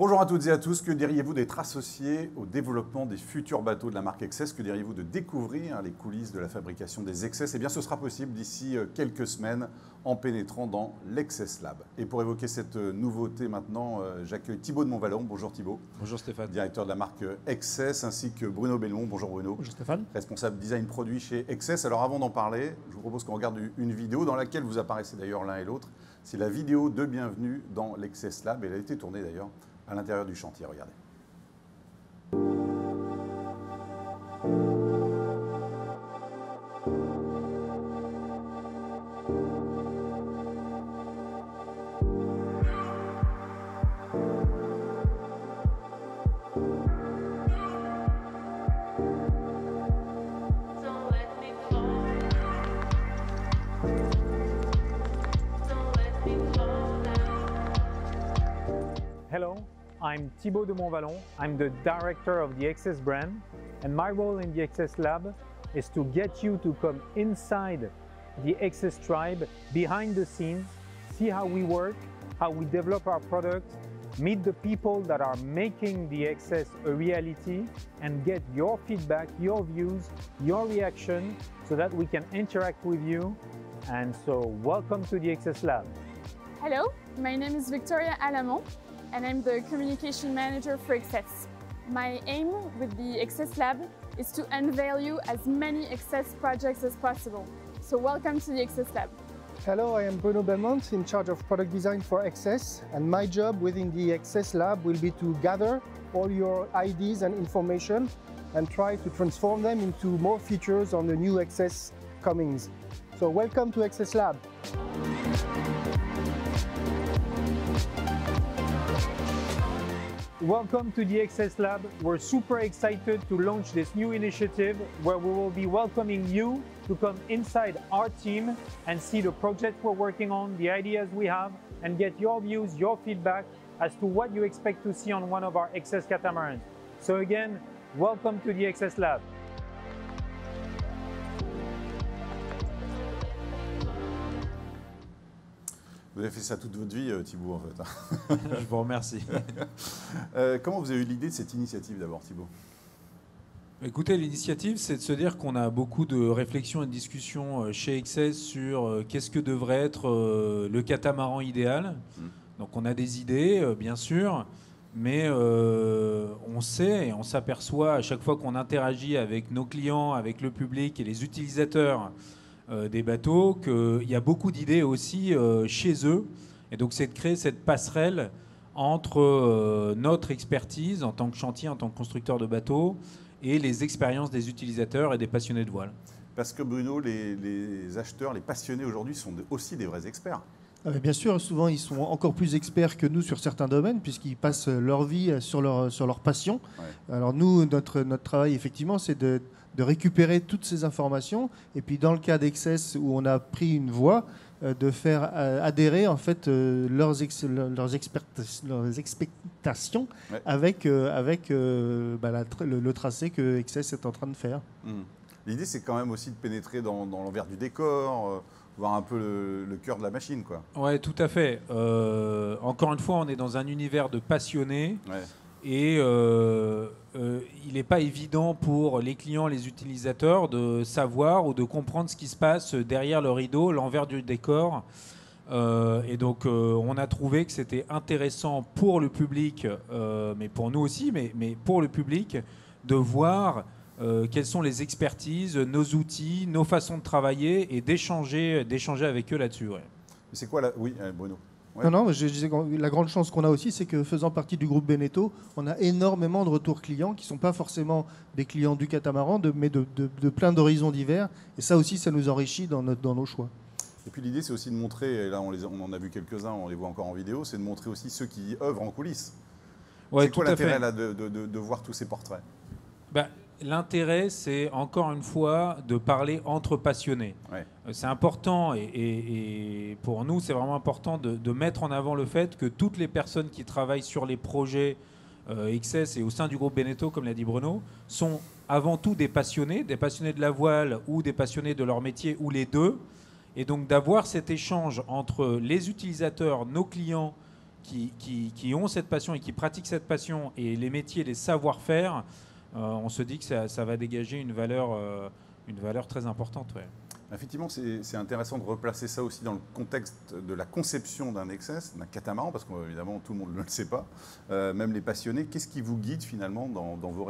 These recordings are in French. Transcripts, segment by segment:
Bonjour à toutes et à tous, que diriez-vous d'être associé au développement des futurs bateaux de la marque XS? Que diriez-vous de découvrir les coulisses de la fabrication des XS? Eh bien, ce sera possible d'ici quelques semaines en pénétrant dans l'XS Lab. Et pour évoquer cette nouveauté maintenant, j'accueille Thibaut de Montvalon. Bonjour Thibaut. Bonjour Stéphane. Directeur de la marque XS, ainsi que Bruno Belmont. Bonjour Bruno. Bonjour Stéphane. Responsable design produit chez XS. Alors avant d'en parler, je vous propose qu'on regarde une vidéo dans laquelle vous apparaissez d'ailleurs l'un et l'autre. C'est la vidéo de bienvenue dans l'XS Lab. Elle a été tournée d'ailleurs à l'intérieur du chantier, regardez. Hello, I'm Thibaut de Montvalon. I'm the director of the XS brand, and my role in the XS Lab is to get you to come inside the XS tribe, behind the scenes, see how we work, how we develop our product, meet the people that are making the XS a reality, and get your feedback, your views, your reaction, so that we can interact with you. And so, welcome to the XS Lab. Hello, my name is Victoria Alamont, and I'm the communication manager for XS. My aim with the XS Lab is to unveil you as many XS projects as possible. So welcome to the XS Lab. Hello, I am Bruno Belmont, in charge of product design for XS, and my job within the XS Lab will be to gather all your ideas and information and try to transform them into more features on the new XS comings. So welcome to XS Lab. Welcome to the XS Lab. We're super excited to launch this new initiative where we will be welcoming you to come inside our team and see the projects we're working on, the ideas we have, and get your views, your feedback as to what you expect to see on one of our XS catamarans. So again, welcome to the XS Lab. Vous avez fait ça toute votre vie, Thibaut, en fait. Je vous remercie. Comment vous avez eu l'idée de cette initiative d'abord, Thibaut? Écoutez, l'initiative, c'est de se dire qu'on a beaucoup de réflexions et de discussions chez XS sur qu'est-ce que devrait être le catamaran idéal. Donc on a des idées, bien sûr, mais on sait et on s'aperçoit à chaque fois qu'on interagit avec nos clients, avec le public et les utilisateurs des bateaux, qu'il y a beaucoup d'idées aussi chez eux. Et donc c'est de créer cette passerelle entre notre expertise en tant que chantier, en tant que constructeur de bateaux, et les expériences des utilisateurs et des passionnés de voile. Parce que Bruno, les acheteurs, les passionnés aujourd'hui sont aussi des vrais experts. Bien sûr, souvent ils sont encore plus experts que nous sur certains domaines puisqu'ils passent leur vie sur leur passion. Ouais. Alors nous, notre travail effectivement, c'est de récupérer toutes ces informations et puis dans le cas d'XS où on a pris une voie, de faire adhérer en fait leurs expectations ouais. avec le tracé que XS est en train de faire. L'idée c'est quand même aussi de pénétrer dans l'envers du décor, voir un peu le cœur de la machine, quoi. Ouais, tout à fait. Encore une fois, on est dans un univers de passionnés. Ouais. Et il n'est pas évident pour les clients, les utilisateurs de savoir ou de comprendre ce qui se passe derrière le rideau, l'envers du décor. Et donc on a trouvé que c'était intéressant pour le public, mais pour nous aussi, mais pour le public, de voir quelles sont les expertises, nos outils, nos façons de travailler et d'échanger avec eux là-dessus. Ouais. C'est quoi Oui, Bruno. Ouais. Non, je disais que la grande chance qu'on a aussi, c'est que faisant partie du groupe Beneteau, on a énormément de retours clients qui ne sont pas forcément des clients du catamaran, mais de plein d'horizons divers. Et ça aussi, ça nous enrichit dans nos choix. Et puis l'idée, c'est aussi de montrer, et là on en a vu quelques-uns, on les voit encore en vidéo, c'est de montrer aussi ceux qui œuvrent en coulisses. Ouais, c'est quoi l'intérêt là, de voir tous ces portraits? L'intérêt, c'est encore une fois de parler entre passionnés. Ouais. C'est important et pour nous, c'est vraiment important de mettre en avant le fait que toutes les personnes qui travaillent sur les projets XS et au sein du groupe Beneteau, comme l'a dit Bruno, sont avant tout des passionnés de la voile ou des passionnés de leur métier ou les deux. Et donc d'avoir cet échange entre les utilisateurs, nos clients qui ont cette passion et qui pratiquent cette passion, et les métiers, les savoir-faire, on se dit que ça va dégager une valeur très importante. Ouais. Effectivement, c'est intéressant de replacer ça aussi dans le contexte de la conception d'un Excess, d'un catamaran, parce qu'évidemment, tout le monde ne le sait pas, même les passionnés. Qu'est-ce qui vous guide finalement dans vos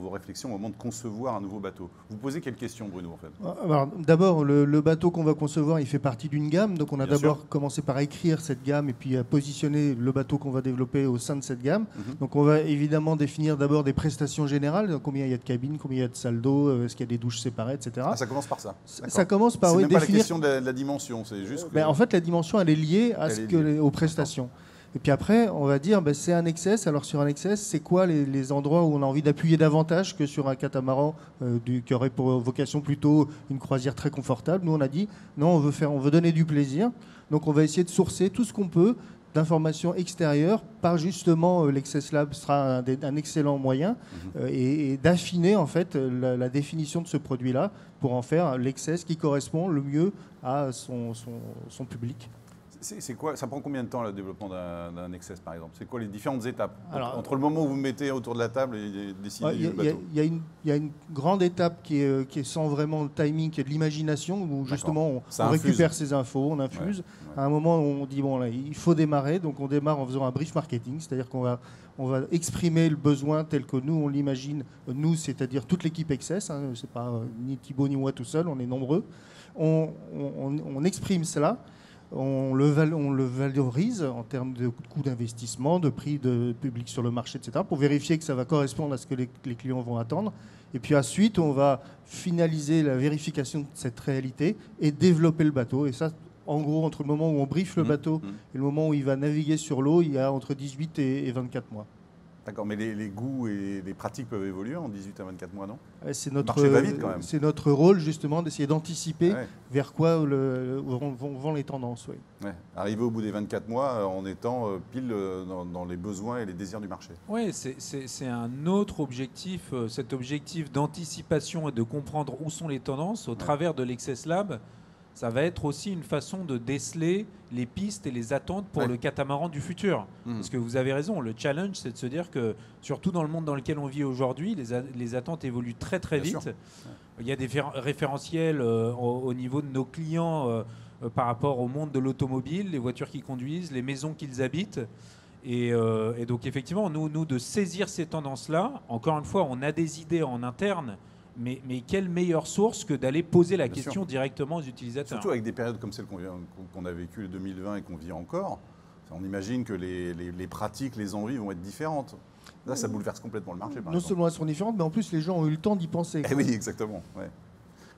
réflexions au moment de concevoir un nouveau bateau? Vous posez quelle question, Bruno, en fait? D'abord, le bateau qu'on va concevoir, il fait partie d'une gamme. Donc, on a d'abord commencé par écrire cette gamme et puis à positionner le bateau qu'on va développer au sein de cette gamme. Donc, on va évidemment définir d'abord des prestations générales. Donc, combien il y a de cabines, combien il y a de salles d'eau, est-ce qu'il y a des douches séparées, etc. Ah, ça commence par ça. Ça commence par c'est même définir... pas la question de la dimension, c'est juste que... En fait, la dimension, elle est liée aux prestations. Et puis après, on va dire, c'est un Excess. Alors sur un Excess, c'est quoi les endroits où on a envie d'appuyer davantage que sur un catamaran qui aurait pour vocation plutôt une croisière très confortable? Nous, on a dit, non, on veut donner du plaisir. Donc on va essayer de sourcer tout ce qu'on peut d'informations extérieures par justement l'Excess Lab sera un excellent moyen et d'affiner en fait la définition de ce produit-là pour en faire l'Excess qui correspond le mieux à son public. C'est quoi, ça prend combien de temps le développement d'un Excess par exemple? C'est quoi les différentes étapes entre le moment où vous vous mettez autour de la table et décidez du bateau? Il y a une grande étape qui est sans vraiment le timing, qui est de l'imagination, où justement on récupère ces infos, on infuse. À un moment où on dit bon là, il faut démarrer, donc on démarre en faisant un brief marketing, c'est-à-dire qu'on va exprimer le besoin tel que nous on l'imagine, nous c'est-à-dire toute l'équipe Excess, c'est pas ni Thibaut ni moi tout seul, on est nombreux. On exprime cela. On le valorise en termes de coût d'investissement, de prix de public sur le marché, etc., pour vérifier que ça va correspondre à ce que les clients vont attendre. Et puis ensuite, on va finaliser la vérification de cette réalité et développer le bateau. Et ça, en gros, entre le moment où on briefe le bateau et le moment où il va naviguer sur l'eau, il y a entre 18 et 24 mois. D'accord, mais les goûts et les pratiques peuvent évoluer en 18 à 24 mois, non? C'est le marché va vite quand même. C'est notre rôle justement d'essayer d'anticiper vers quoi vont les tendances. Oui. Ouais. Arriver au bout des 24 mois en étant pile dans les besoins et les désirs du marché. Oui, c'est un autre objectif, cet objectif d'anticipation et de comprendre où sont les tendances au travers de l'Excess Lab. Ça va être aussi une façon de déceler les pistes et les attentes pour le catamaran du futur. Parce que vous avez raison, le challenge, c'est de se dire que, surtout dans le monde dans lequel on vit aujourd'hui, les attentes évoluent très très vite. Sûr. Il y a des référentiels au niveau de nos clients par rapport au monde de l'automobile, les voitures qu'ils conduisent, les maisons qu'ils habitent. Et donc effectivement, nous de saisir ces tendances-là, encore une fois, on a des idées en interne, mais quelle meilleure source que d'aller poser la question directement aux utilisateurs? Surtout avec des périodes comme celle qu'on a vécues en 2020 et qu'on vit encore, on imagine que les pratiques, les envies vont être différentes. Là, ça bouleverse complètement le marché. Non seulement elles sont différentes, mais en plus les gens ont eu le temps d'y penser. Oui, exactement.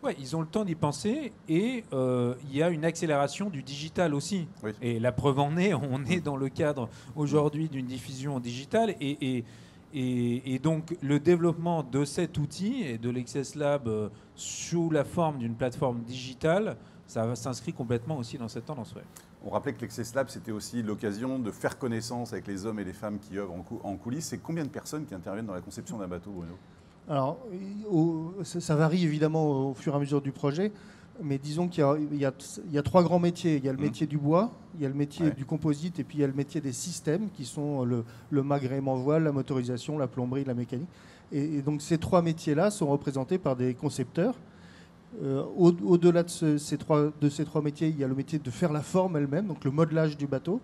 Ouais, ils ont le temps d'y penser et il y a une accélération du digital aussi. Oui. Et la preuve en est, on est dans le cadre aujourd'hui d'une diffusion digitale et donc le développement de cet outil et de l'Excess Lab sous la forme d'une plateforme digitale, ça s'inscrit complètement aussi dans cette tendance. Ouais. On rappelait que l'Excess Lab, c'était aussi l'occasion de faire connaissance avec les hommes et les femmes qui œuvrent en coulisses. C'est combien de personnes qui interviennent dans la conception d'un bateau, Bruno? Alors, ça varie évidemment au fur et à mesure du projet, mais disons qu'il y a trois grands métiers. Il y a le métier du bois, il y a le métier du composite, et puis il y a le métier des systèmes, qui sont le magrément voile, la motorisation, la plomberie, la mécanique. Et donc ces trois métiers-là sont représentés par des concepteurs. Au-delà de ces trois métiers, il y a le métier de faire la forme elle-même, donc le modelage du bateau.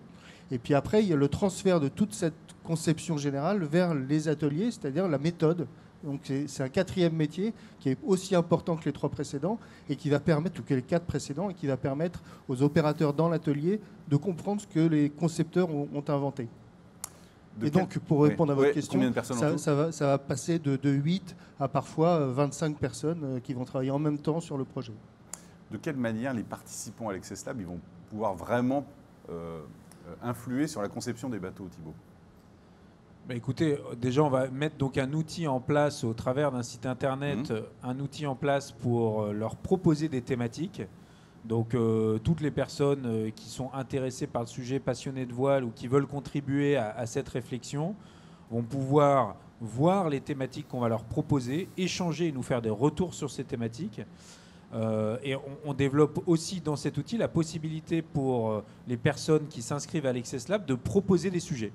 Et puis après, il y a le transfert de toute cette conception générale vers les ateliers, c'est-à-dire la méthode. Donc c'est un quatrième métier qui est aussi important que les trois précédents et qui va permettre, ou que les quatre précédents, et qui va permettre aux opérateurs dans l'atelier de comprendre ce que les concepteurs ont inventé. Et donc, pour répondre à votre question, ça va passer de 8 à parfois 25 personnes qui vont travailler en même temps sur le projet. De quelle manière les participants à l'Excess Lab ils vont pouvoir vraiment influer sur la conception des bateaux, Thibaut? Écoutez, déjà on va mettre donc un outil en place au travers d'un site internet, un outil en place pour leur proposer des thématiques. Donc toutes les personnes qui sont intéressées par le sujet, passionnées de voile ou qui veulent contribuer à cette réflexion vont pouvoir voir les thématiques qu'on va leur proposer, échanger et nous faire des retours sur ces thématiques. Et on développe aussi dans cet outil la possibilité pour les personnes qui s'inscrivent à l'Access Lab de proposer des sujets.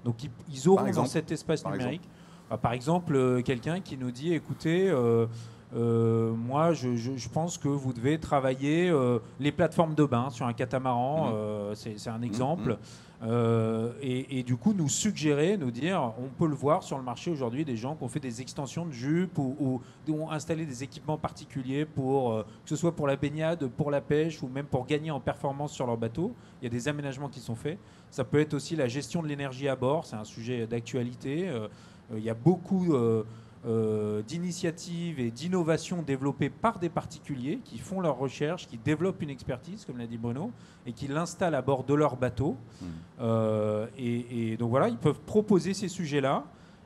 Donc ils auront dans cet espace numérique, par exemple, quelqu'un qui nous dit, écoutez, moi je pense que vous devez travailler les plateformes de bain sur un catamaran, c'est un exemple. Et du coup nous suggérer, nous dire, on peut le voir sur le marché aujourd'hui, des gens qui ont fait des extensions de jupe ou ont installé des équipements particuliers pour que ce soit pour la baignade, pour la pêche ou même pour gagner en performance sur leur bateau. Il y a des aménagements qui sont faits. Ça peut être aussi la gestion de l'énergie à bord, c'est un sujet d'actualité. Il y a beaucoup d'initiatives et d'innovations développées par des particuliers qui font leurs recherches, qui développent une expertise, comme l'a dit Bruno, et qui l'installent à bord de leur bateau. Et donc voilà, ils peuvent proposer ces sujets-là.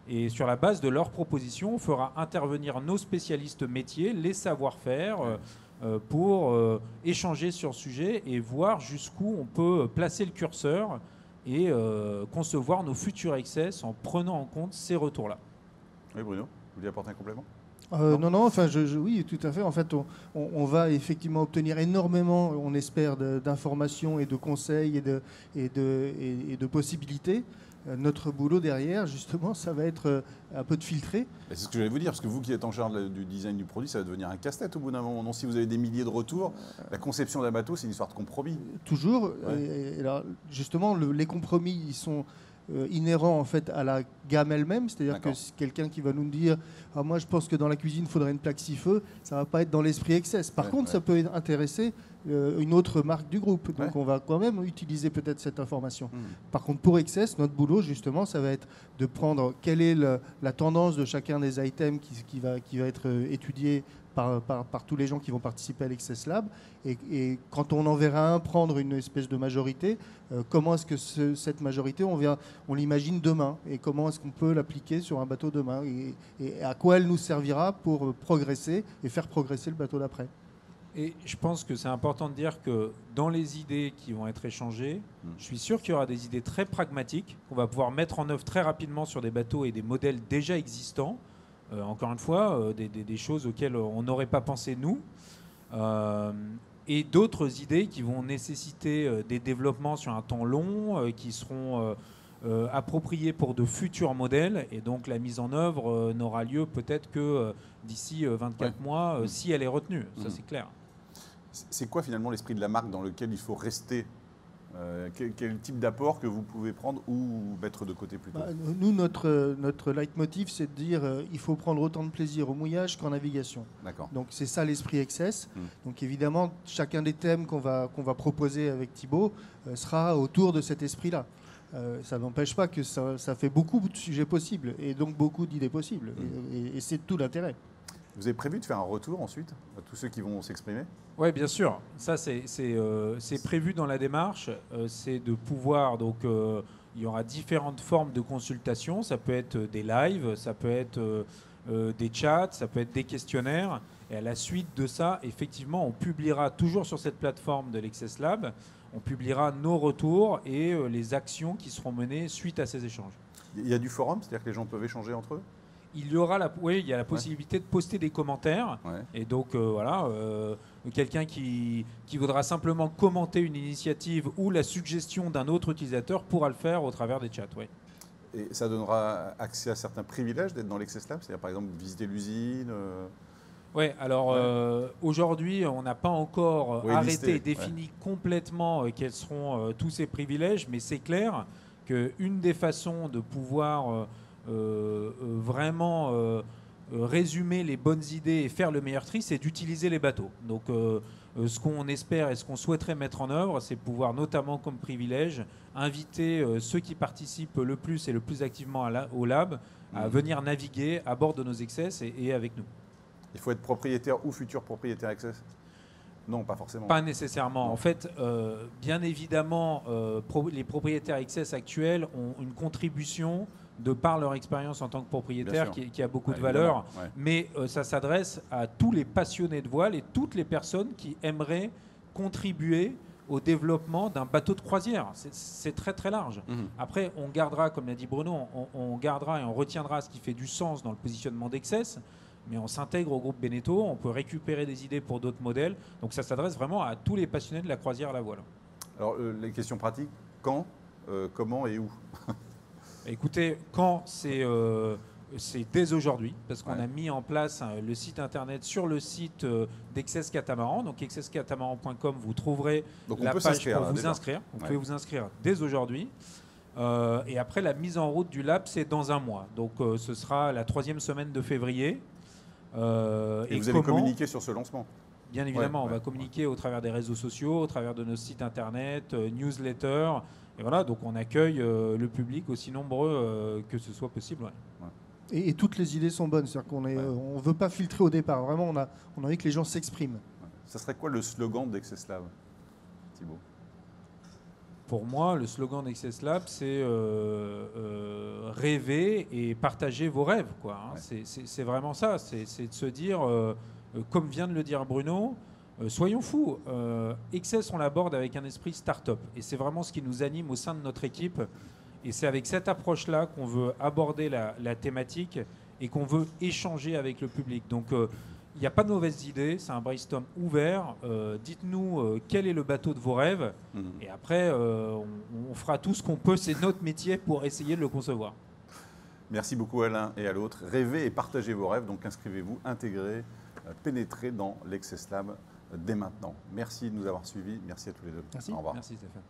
Et sur la base de leurs propositions, on fera intervenir nos spécialistes métiers, les savoir-faire, pour échanger sur le sujet et voir jusqu'où on peut placer le curseur et concevoir nos futurs access en prenant en compte ces retours-là. Oui, Bruno, vous voulez apporter un complément ? Non, enfin, oui, tout à fait. En fait, on va effectivement obtenir énormément, on espère, d'informations et de conseils et de possibilités. Notre boulot derrière, justement, ça va être un peu de filtrer. C'est ce que j'allais vous dire, parce que vous qui êtes en charge du design du produit, ça va devenir un casse-tête au bout d'un moment. Non, si vous avez des milliers de retours, la conception d'un bateau, c'est une histoire de compromis. Toujours. Ouais. Et là, justement, les compromis, ils sont inhérents en fait à la gamme elle-même. C'est-à-dire que quelqu'un qui va nous dire « moi, je pense que dans la cuisine, il faudrait une plaque 6 feux », ça ne va pas être dans l'esprit Access. Par contre, ça peut intéresser une autre marque du groupe. Donc, on va quand même utiliser peut-être cette information. Par contre, pour Access, notre boulot, justement, ça va être de prendre quelle est la tendance de chacun des items qui va être étudié par tous les gens qui vont participer à l'Access Lab. Et quand on en verra un prendre une espèce de majorité, comment est-ce que cette majorité, on l'imagine demain? Et comment est-ce qu'on peut l'appliquer sur un bateau demain? Et à quoi elle nous servira pour progresser et faire progresser le bateau d'après? Et je pense que c'est important de dire que dans les idées qui vont être échangées, je suis sûr qu'il y aura des idées très pragmatiques qu'on va pouvoir mettre en œuvre très rapidement sur des bateaux et des modèles déjà existants. Encore une fois, des choses auxquelles on n'aurait pas pensé nous. Et d'autres idées qui vont nécessiter des développements sur un temps long, qui seront appropriés pour de futurs modèles. Et donc la mise en œuvre n'aura lieu peut-être que d'ici 24 mois, si elle est retenue. Ça, c'est clair. C'est quoi finalement l'esprit de la marque dans lequel il faut rester? Quel type d'apport que vous pouvez prendre ou mettre de côté plutôt? Nous, notre leitmotiv, c'est de dire il faut prendre autant de plaisir au mouillage qu'en navigation. Donc c'est ça l'esprit Access. Donc évidemment, chacun des thèmes qu'on va proposer avec Thibaut sera autour de cet esprit-là. Ça n'empêche pas que ça fait beaucoup de sujets possibles et donc beaucoup d'idées possibles. Et c'est tout l'intérêt. Vous avez prévu de faire un retour ensuite à tous ceux qui vont s'exprimer? Oui, bien sûr. Ça, c'est prévu dans la démarche. C'est de pouvoir... Donc, il y aura différentes formes de consultation. Ça peut être des lives, ça peut être des chats, ça peut être des questionnaires. Et à la suite de ça, effectivement, on publiera toujours sur cette plateforme de l'Access Lab, on publiera nos retours et les actions qui seront menées suite à ces échanges. Il y a du forum, c'est-à-dire que les gens peuvent échanger entre eux? Il y aura il y a la possibilité de poster des commentaires. Et donc, voilà, quelqu'un qui voudra simplement commenter une initiative ou la suggestion d'un autre utilisateur pourra le faire au travers des chats. Et ça donnera accès à certains privilèges d'être dans l'Access Lab? C'est-à-dire, par exemple, visiter l'usine Oui, alors aujourd'hui, on n'a pas encore arrêté et défini complètement quels seront tous ces privilèges, mais c'est clair qu'une des façons de pouvoir... vraiment résumer les bonnes idées et faire le meilleur tri, c'est d'utiliser les bateaux. Donc ce qu'on espère et ce qu'on souhaiterait mettre en œuvre, c'est pouvoir notamment comme privilège inviter ceux qui participent le plus et le plus activement au lab à venir naviguer à bord de nos Access et avec nous. Il faut être propriétaire ou futur propriétaire Access? Non, pas forcément. Pas nécessairement. En fait, bien évidemment, les propriétaires Access actuels ont une contribution de par leur expérience en tant que propriétaire qui a beaucoup de valeur. Mais ça s'adresse à tous les passionnés de voile et toutes les personnes qui aimeraient contribuer au développement d'un bateau de croisière. C'est très très large. Après, on gardera, comme l'a dit Bruno, on gardera et on retiendra ce qui fait du sens dans le positionnement d'Access. mais on s'intègre au groupe Beneteau, on peut récupérer des idées pour d'autres modèles. Donc ça s'adresse vraiment à tous les passionnés de la croisière à la voile. Alors, les questions pratiques, quand, comment et où? Écoutez, quand c'est dès aujourd'hui, parce qu'on Ouais. a mis en place le site internet sur le site d'Excess Catamaran. Donc excesscatamaran.com, vous trouverez Donc, on la peut page s'inscrire, pour là, vous déjà. inscrire. Vous Ouais. pouvez vous inscrire dès aujourd'hui. Et après, la mise en route du lab, c'est dans un mois. Donc ce sera la 3e semaine de février. Et vous allez communiquer sur ce lancement? Bien évidemment, Ouais, on va ouais, communiquer au travers des réseaux sociaux, au travers de nos sites internet, newsletters. Et voilà, donc on accueille le public aussi nombreux que ce soit possible. Ouais. Et toutes les idées sont bonnes. C'est-à-dire qu'on on veut pas filtrer au départ. Vraiment, on a envie que les gens s'expriment. Ça serait quoi le slogan d'Excess Lab, Thibaut? Pour moi, le slogan d'Excess Lab, c'est rêver et partager vos rêves, quoi, hein. Ouais. C'est vraiment ça. C'est de se dire, comme vient de le dire Bruno, soyons fous. Excess, on l'aborde avec un esprit start-up. Et c'est vraiment ce qui nous anime au sein de notre équipe. Et c'est avec cette approche-là qu'on veut aborder la thématique et qu'on veut échanger avec le public. Donc, il n'y a pas de mauvaises idées, c'est un brainstorm ouvert. Dites-nous quel est le bateau de vos rêves. Et après, on fera tout ce qu'on peut, c'est notre métier, pour essayer de le concevoir. Merci beaucoup à l'un et à l'autre. Rêvez et partagez vos rêves. Donc inscrivez-vous, intégrez, pénétrez dans l'Excess Lab dès maintenant. Merci de nous avoir suivis. Merci à tous les deux. Merci. Au revoir. Merci Stéphane.